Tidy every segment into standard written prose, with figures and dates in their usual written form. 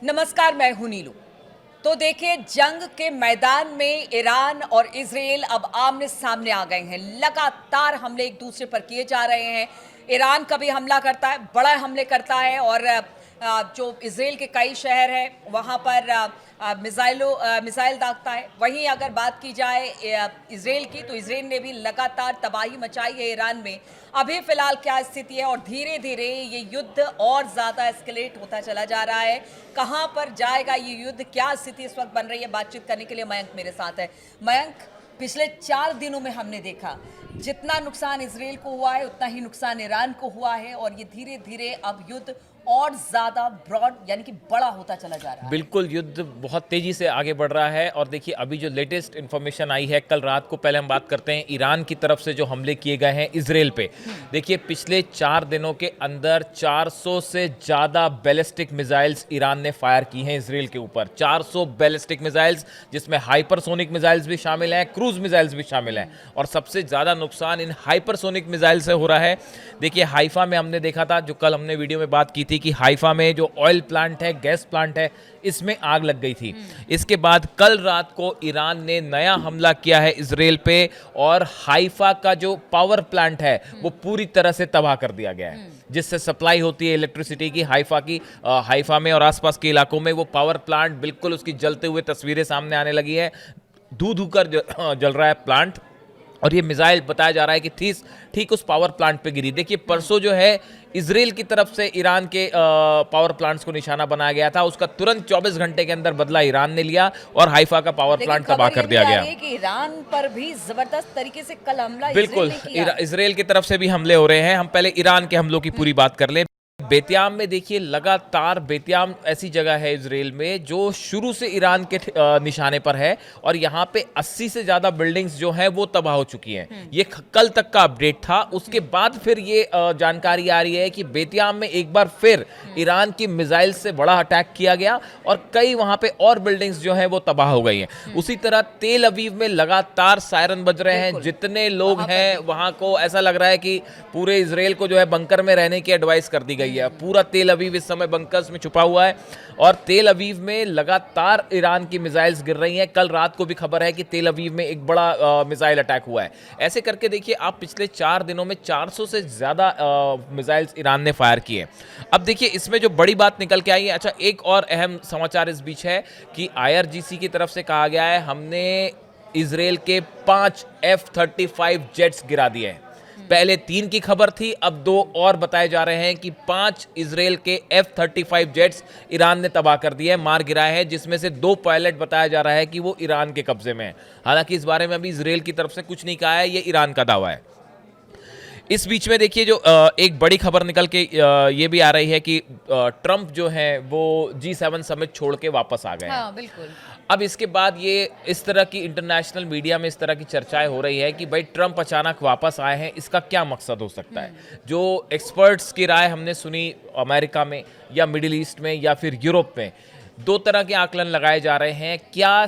नमस्कार, मैं हूं नीलू। तो देखिए, जंग के मैदान में ईरान और इजराइल अब आमने सामने आ गए हैं। लगातार हमले एक दूसरे पर किए जा रहे हैं। ईरान कभी हमला करता है, बड़ा हमले करता है, और जो इजराइल के कई शहर हैं वहां पर मिसाइल दागता है। वहीं अगर बात की जाए इजराइल की, तो इजराइल ने भी लगातार तबाही मचाई है ईरान में। अभी फिलहाल क्या स्थिति है, और धीरे धीरे ये युद्ध और ज्यादा एस्केलेट होता चला जा रहा है। कहां पर जाएगा ये युद्ध, क्या स्थिति इस वक्त बन रही है, बातचीत करने के लिए मयंक मेरे साथ है। मयंक, पिछले 4 दिनों में हमने देखा जितना नुकसान इजराइल को हुआ है उतना ही नुकसान ईरान को हुआ है, और ये धीरे धीरे अब युद्ध और ज्यादा ब्रॉड यानी कि बड़ा होता चला जा रहा है। बिल्कुल, युद्ध बहुत तेजी से आगे बढ़ रहा है। और देखिए, अभी जो लेटेस्ट इन्फॉर्मेशन आई है, कल रात को, पहले हम बात करते हैं ईरान की तरफ से जो हमले किए गए हैं इजराइल पे। देखिए, पिछले 4 दिनों के अंदर 400 से ज़्यादा बैलिस्टिक मिसाइल्स ईरान ने फायर की हैं इजराइल के ऊपर। 400 बैलिस्टिक मिसाइल्स, जिसमें हाइपरसोनिक मिसाइल्स भी शामिल हैं, क्रूज मिसाइल्स भी शामिल हैं। और सबसे ज़्यादा नुकसान इन हाइपरसोनिक मिसाइल से हो रहा है। देखिए, हाइफा में हमने देखा था, जो कल हमने वीडियो में बात की थी, कि हाइफा में जो ऑयल प्लांट है, गैस प्लांट है, इसमें आग लग गई थी। इसके बाद कल रात को ईरान ने नया हमला किया है इजराइल पे, और हाइफा का जो पावर प्लांट है वो पूरी तरह से तबाह कर दिया गया है, जिससे सप्लाई होती है इलेक्ट्रिसिटी की हाइफा में और आसपास के इलाकों में। वो पावर प्लांट बिल्कुल, उसकी जलते हुए तस्वीरें सामने आने लगी है। धू धू कर जल रहा है प्लांट। और ये मिसाइल बताया जा रहा है कि ठीक उस पावर प्लांट पे गिरी। देखिए, परसों जो है इजराइल की तरफ से ईरान के पावर प्लांट्स को निशाना बनाया गया था, उसका तुरंत 24 घंटे के अंदर बदला ईरान ने लिया और हाइफा का पावर प्लांट तबाह कर दिया गया। कि ईरान पर भी जबरदस्त तरीके से कल हमला बिल्कुल, इजराइल की तरफ से भी हमले हो रहे हैं। हम पहले ईरान के हमलों की पूरी बात कर लें। बेतियाम में देखिए, लगातार बेतियाम ऐसी जगह है इजराइल में जो शुरू से ईरान के निशाने पर है, और यहाँ पे 80 से ज़्यादा बिल्डिंग्स जो हैं वो तबाह हो चुकी हैं। ये कल तक का अपडेट था। उसके बाद फिर ये जानकारी आ रही है कि बेतियाम में एक बार फिर ईरान की मिसाइल से बड़ा अटैक किया गया, और कई वहाँ पे और बिल्डिंग्स जो हैं वो तबाह हो गई हैं। उसी तरह तेल अवीव में लगातार सायरन बज रहे हैं। जितने लोग हैं वहाँ को ऐसा लग रहा है कि पूरे इजराइल को जो है बंकर में रहने की एडवाइस कर दी गई है। पूरा तेल अवीव इस समय बंकर्स में छुपा हुआ है, और तेल अवीव में लगातार ईरान की मिसाइल्स गिर रही हैं। कल रात को भी खबर है कि तेल अवीव में एक बड़ा मिसाइल अटैक हुआ है। ऐसे करके देखिए, आप पिछले 4 दिनों में 400 से ज़्यादा मिसाइल्स ईरान ने फायर किए। अब देखिए, इसमें जो बड़ी बात निकल के आई है, अच्छा, एक और अहम समाचार इस बीच है कि IRGC की तरफ से कहा गया है, हमने इजराइल के 5 F-35 जेट्स गिरा दिए हैं। पहले 3 की खबर थी, अब 2 और बताए जा रहे हैं कि 5 इजराइल के F-35 जेट्स ईरान ने तबाह कर दिए, मार गिराए हैं, जिसमें से 2 पायलट बताया जा रहा है कि वो ईरान के कब्जे में है। हालांकि इस बारे में अभी इजराइल की तरफ से कुछ नहीं कहा है, ये ईरान का दावा है। इस बीच में देखिए, जो एक बड़ी खबर निकल के ये भी आ रही है कि ट्रंप जो है वो G7 समिट छोड़ के वापस आ गए हैं। हाँ, बिल्कुल। अब इसके बाद ये इस तरह की इंटरनेशनल मीडिया में इस तरह की चर्चाएं हो रही है कि भाई, ट्रंप अचानक वापस आए हैं, इसका क्या मकसद हो सकता है। जो एक्सपर्ट्स की राय हमने सुनी अमेरिका में या मिडिल ईस्ट में या फिर यूरोप में, 2 तरह के आकलन लगाए जा रहे हैं। क्या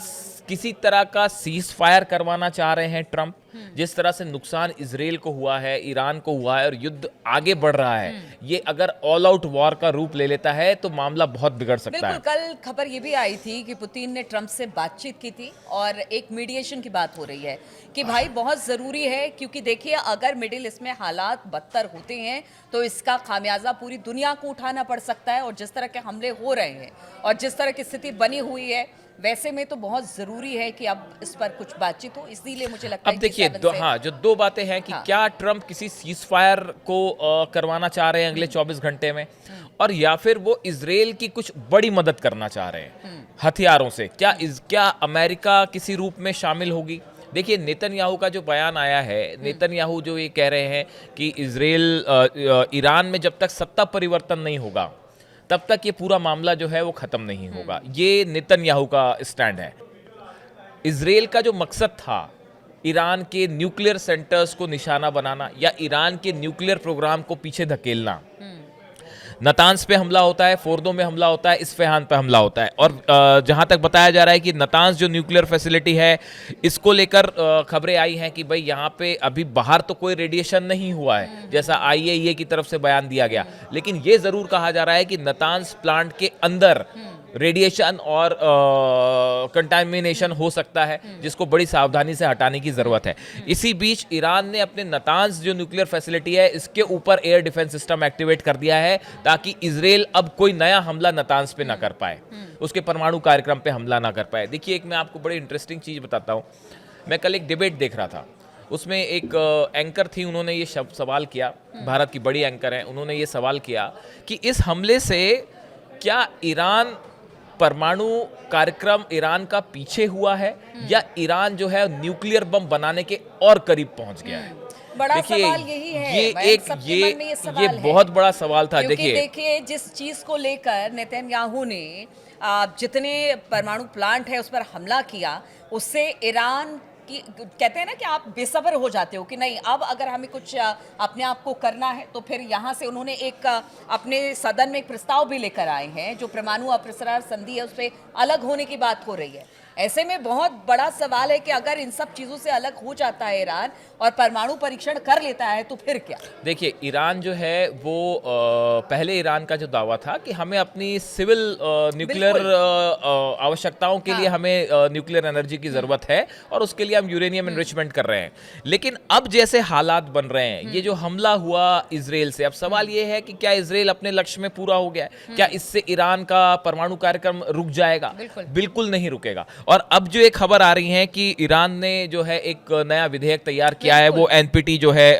किसी तरह का सीज फायर करवाना चाह रहे हैं ट्रंप, जिस तरह से नुकसान इजराइल को हुआ है, ईरान को हुआ है, और युद्ध आगे बढ़ रहा है, ये अगर ऑल आउट वॉर का रूप ले लेता है तो मामला बहुत बिगड़ सकता है। बिल्कुल, कल खबर ये भी आई थी कि पुतिन ने ट्रंप से बातचीत की थी, और एक मीडिएशन की बात हो रही है कि भाई बहुत ज़रूरी है, क्योंकि देखिए, अगर मिडिल ईस्ट में हालात बदतर होते हैं तो इसका खामियाजा पूरी दुनिया को उठाना पड़ सकता है। और जिस तरह के हमले हो रहे हैं और जिस तरह की स्थिति बनी हुई है, वैसे में तो बहुत ज़रूरी है कि अब इस पर कुछ बातचीत हो। इसीलिए मुझे लगता है अब देखिए, जो 2 बातें हैं कि क्या ट्रंप किसी सीज फायर को करवाना चाह रहे हैं अगले 24 घंटे में, और या फिर वो इजराइल की कुछ बड़ी मदद करना चाह रहे हैं हथियारों से। क्या अमेरिका किसी रूप में शामिल होगी। देखिए, नेतन्याहू का जो बयान आया है, नेतन्याहू जो ये कह रहे हैं कि ईरान में जब तक सत्ता परिवर्तन नहीं होगा तब तक ये पूरा मामला जो है वो खत्म नहीं होगा। ये नेतन्याहू का स्टैंड है। इजराइल का जो मकसद था, ईरान के न्यूक्लियर सेंटर्स को निशाना बनाना या ईरान के न्यूक्लियर प्रोग्राम को पीछे धकेलना, नतांज पे हमला होता है, फोर्दो में हमला होता है, इस्फहान पे हमला होता है। और जहां तक बताया जा रहा है कि नतांज जो न्यूक्लियर फैसिलिटी है, इसको लेकर खबरें आई हैं कि भाई, यहाँ पे अभी बाहर तो कोई रेडिएशन नहीं हुआ है, जैसा IAEA की तरफ से बयान दिया गया, लेकिन ये जरूर कहा जा रहा है कि नतांज प्लांट के अंदर रेडिएशन और कंटामिनेशन हो सकता है, जिसको बड़ी सावधानी से हटाने की ज़रूरत है। इसी बीच ईरान ने अपने नतांज जो न्यूक्लियर फैसिलिटी है, इसके ऊपर एयर डिफेंस सिस्टम एक्टिवेट कर दिया है, ताकि इजराइल अब कोई नया हमला नतांज पे ना कर पाए, उसके परमाणु कार्यक्रम पे हमला ना कर पाए। देखिए, एक मैं आपको बड़ी इंटरेस्टिंग चीज़ बताता हूँ। मैं कल एक डिबेट देख रहा था, उसमें एक एंकर थी, उन्होंने ये सवाल किया, भारत की बड़ी एंकर हैं, उन्होंने ये सवाल किया कि इस हमले से क्या ईरान परमाणु कार्यक्रम ईरान का पीछे हुआ है, या ईरान जो है न्यूक्लियर बम बनाने के और करीब पहुंच गया है। बड़ा सवाल यही है, ये बहुत बड़ा सवाल था। देखिए जिस चीज को लेकर नेतन्याहू ने जितने परमाणु प्लांट है उस पर हमला किया, उससे ईरान की, कहते हैं ना कि आप बेसब्र हो जाते हो कि नहीं, अब अगर हमें कुछ अपने आप को करना है तो फिर यहाँ से उन्होंने एक अपने सदन में एक प्रस्ताव भी लेकर आए हैं, जो परमाणु अप्रसार संधि है उस पर अलग होने की बात हो रही है। ऐसे में बहुत बड़ा सवाल है कि अगर इन सब चीजों से अलग हो जाता है ईरान और परमाणु परीक्षण कर लेता है तो फिर क्या? देखिए, ईरान जो है वो पहले ईरान का जो दावा था कि हमें अपनी सिविल न्यूक्लियर आवश्यकताओं के लिए हमें न्यूक्लियर एनर्जी की जरूरत है, और उसके लिए हम यूरेनियम एनरिचमेंट कर रहे हैं। लेकिन अब जैसे हालात बन रहे हैं, ये जो हमला हुआ इजराइल से, अब सवाल ये है कि क्या इजराइल अपने लक्ष्य में पूरा हो गया है? क्या इससे ईरान का परमाणु कार्यक्रम रुक जाएगा? बिल्कुल नहीं रुकेगा। और अब जो एक खबर आ रही है कि ईरान ने जो है एक नया विधेयक तैयार किया है, वो एनपीटी जो है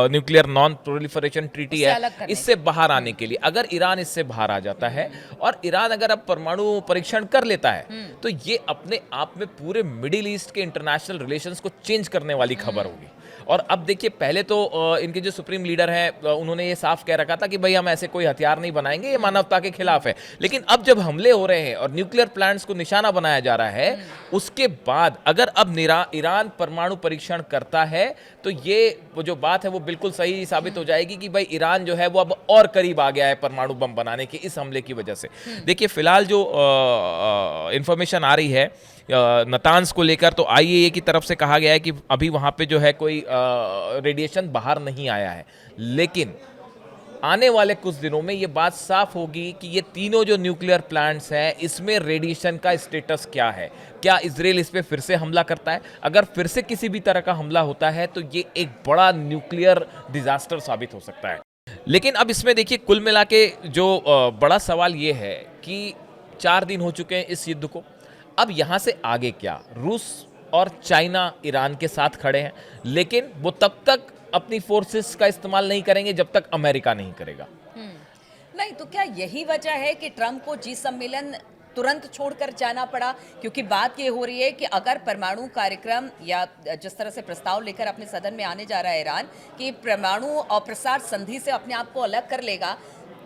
न्यूक्लियर नॉन प्रोलिफरेशन ट्रीटी है, इससे बाहर आने के लिए। अगर ईरान इससे बाहर आ जाता है और ईरान अगर अब परमाणु परीक्षण कर लेता है, तो ये अपने आप में पूरे मिडिल ईस्ट के इंटरनेशनल रिलेशंस को चेंज करने वाली खबर होगी। और अब देखिए, पहले तो इनके जो सुप्रीम लीडर हैं, उन्होंने ये साफ कह रखा था कि भाई हम ऐसे कोई हथियार नहीं बनाएंगे, ये मानवता के खिलाफ है। लेकिन अब जब हमले हो रहे हैं और न्यूक्लियर प्लांट्स को निशाना बनाया जा रहा है, उसके बाद अगर अब ईरान परमाणु परीक्षण करता है, तो ये वो जो बात है वो बिल्कुल सही साबित हो जाएगी कि भाई ईरान जो है वो अब और करीब आ गया है परमाणु बम बनाने के, इस हमले की वजह से। देखिए, फिलहाल जो इंफॉर्मेशन आ रही है नतांज को लेकर, तो आईएए की तरफ से कहा गया है कि अभी वहाँ पे जो है कोई रेडिएशन बाहर नहीं आया है। लेकिन आने वाले कुछ दिनों में ये बात साफ होगी कि ये तीनों जो न्यूक्लियर प्लांट्स हैं, इसमें रेडिएशन का स्टेटस क्या है। क्या इजराइल इस पे फिर से हमला करता है? अगर फिर से किसी भी तरह का हमला होता है तो ये एक बड़ा न्यूक्लियर डिजास्टर साबित हो सकता है। लेकिन अब इसमें देखिए, कुल मिला के जो बड़ा सवाल ये है कि 4 दिन हो चुके हैं इस युद्ध को, अब यहाँ से आगे क्या? रूस और चाइना ईरान के साथ खड़े हैं, लेकिन वो तब तक अपनी फोर्सेस का इस्तेमाल नहीं करेंगे जब तक अमेरिका नहीं करेगा। नहीं तो क्या यही वजह है कि ट्रंप को जी सम्मेलन तुरंत छोड़कर जाना पड़ा? क्योंकि बात ये हो रही है कि अगर परमाणु कार्यक्रम या जिस तरह से प्रस्ताव लेकर अपने सदन में आने जा रहा है ईरान कि परमाणु अप्रसार संधि से अपने आप को अलग कर लेगा,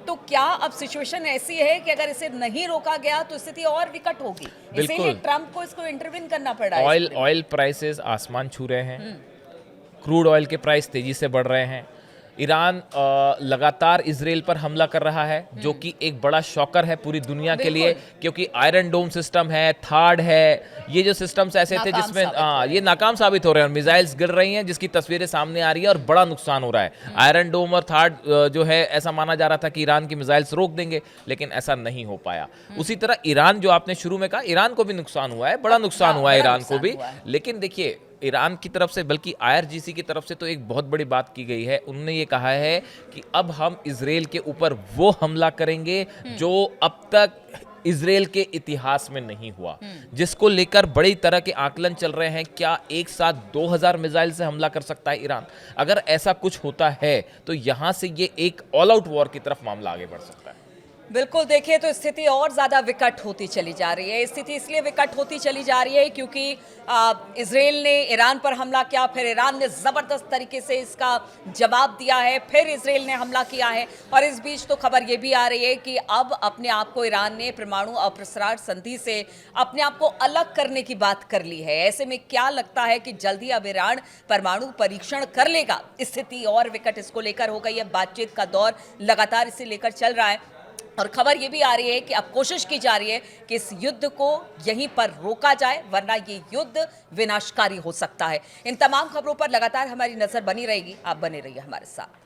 तो क्या अब सिचुएशन ऐसी है कि अगर इसे नहीं रोका गया तो स्थिति और विकट होगी? इसीलिए ट्रंप को इसको इंटरवीन करना पड़ा है। ऑयल प्राइसेस आसमान छू रहे हैं, क्रूड ऑयल के प्राइस तेजी से बढ़ रहे हैं। ईरान लगातार इजराइल पर हमला कर रहा है, जो कि एक बड़ा शॉकर है पूरी दुनिया के लिए, क्योंकि आयरन डोम सिस्टम है, थार्ड है, ये जो सिस्टम्स ऐसे थे जिसमें ये नाकाम साबित हो रहे हैं, मिसाइल्स गिर रही हैं, जिसकी तस्वीरें सामने आ रही है और बड़ा नुकसान हो रहा है। आयरन डोम और थार्ड जो है, ऐसा माना जा रहा था कि ईरान की मिसाइल्स रोक देंगे, लेकिन ऐसा नहीं हो पाया। उसी तरह ईरान, जो आपने शुरू में कहा, ईरान को भी नुकसान हुआ है, बड़ा नुकसान हुआ है ईरान को भी। लेकिन देखिए, ईरान की तरफ से, बल्कि आईआरजीसी की तरफ से तो एक बहुत बड़ी बात की गई है। उन्होंने ये कहा है कि अब हम इजराइल के ऊपर वो हमला करेंगे जो अब तक इजराइल के इतिहास में नहीं हुआ, जिसको लेकर बड़ी तरह के आकलन चल रहे हैं। क्या एक साथ 2000 मिसाइल से हमला कर सकता है ईरान? अगर ऐसा कुछ होता है तो यहां से ये एक ऑल आउट वॉर की तरफ मामला आगे बढ़ सकता है। बिल्कुल, देखिए तो स्थिति और ज़्यादा विकट होती चली जा रही है। स्थिति इसलिए विकट होती चली जा रही है क्योंकि इजराइल ने ईरान पर हमला किया, फिर ईरान ने ज़बरदस्त तरीके से इसका जवाब दिया है, फिर इजराइल ने हमला किया है, और इस बीच तो खबर ये भी आ रही है कि अब अपने आप को ईरान ने परमाणु अप्रसार संधि से अपने आप को अलग करने की बात कर ली है। ऐसे में क्या लगता है कि जल्दी अब ईरान परमाणु परीक्षण कर लेगा? स्थिति और विकट इसको लेकर हो गई है। बातचीत का दौर लगातार इसे लेकर चल रहा है, और खबर ये भी आ रही है कि अब कोशिश की जा रही है कि इस युद्ध को यहीं पर रोका जाए, वरना ये युद्ध विनाशकारी हो सकता है। इन तमाम खबरों पर लगातार हमारी नजर बनी रहेगी। आप बने रहिए हमारे साथ।